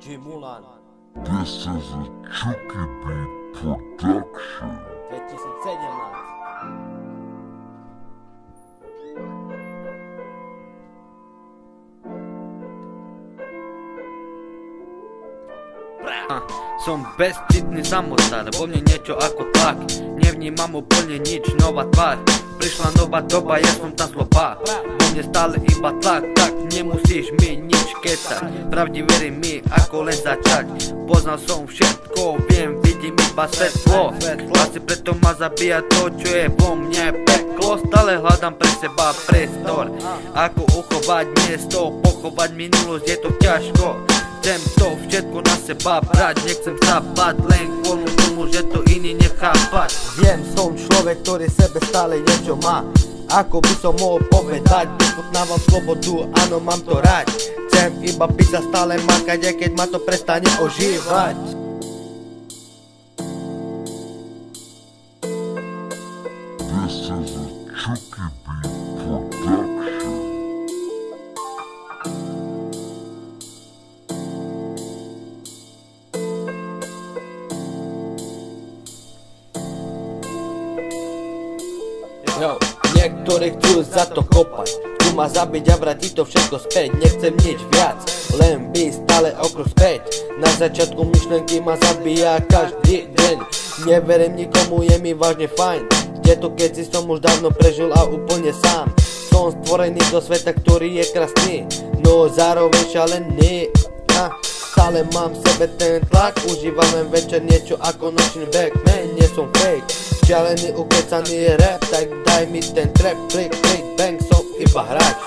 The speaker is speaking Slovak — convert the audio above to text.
j-mulan. This is a Chucky Beat production. 2017. Som bezcitný samostar, vo mne niečo ako tlak. Nevnímam úplne nič, nová tvár. Prišla nová doba, ja som tá zloba. Vo mne stále iba tlak, tak nemusíš mi nič kecať. Pravdi verím mi, ako len začať. Poznal som všetko, viem, vidím iba svetlo. Asi preto ma zabíja to, čo je vo mne peklo. Stále hľadám pre seba priestor, ako uchovať miesto, pochovať minulosť, je to ťažko. Chcem to všetko na seba brať, nechcem sa bať, len kvôli tomu, že to iní nechápať. Viem, som človek, ktorý sebe stále niečo má. Ako by som mohol povedať, vychutnávam slobodu, áno, mám to rád. Chcem iba písať, stále makať, aj keď ma to prestane ožívať. This is a Chucky Beat production. Yo, niektorí chcú za to kopať, chcú ma zabiť a vrátiť to všetko späť. Nechcem nič viac, len byť stále okruh späť. Na začiatku myšlenky ma zabíja každý deň. Neverím nikomu, je mi vážne fajn. Tieto keci som už dávno prežil a úplne sám. Som stvorený do sveta, ktorý je krásny, no zároveň šalený. Stále mám v sebe ten tlak, užívam len večer niečo ako nočný back. Man, nie som fake, šialený ukecaný rap, tak daj mi ten trap, klik, klik, bang, som iba hráč.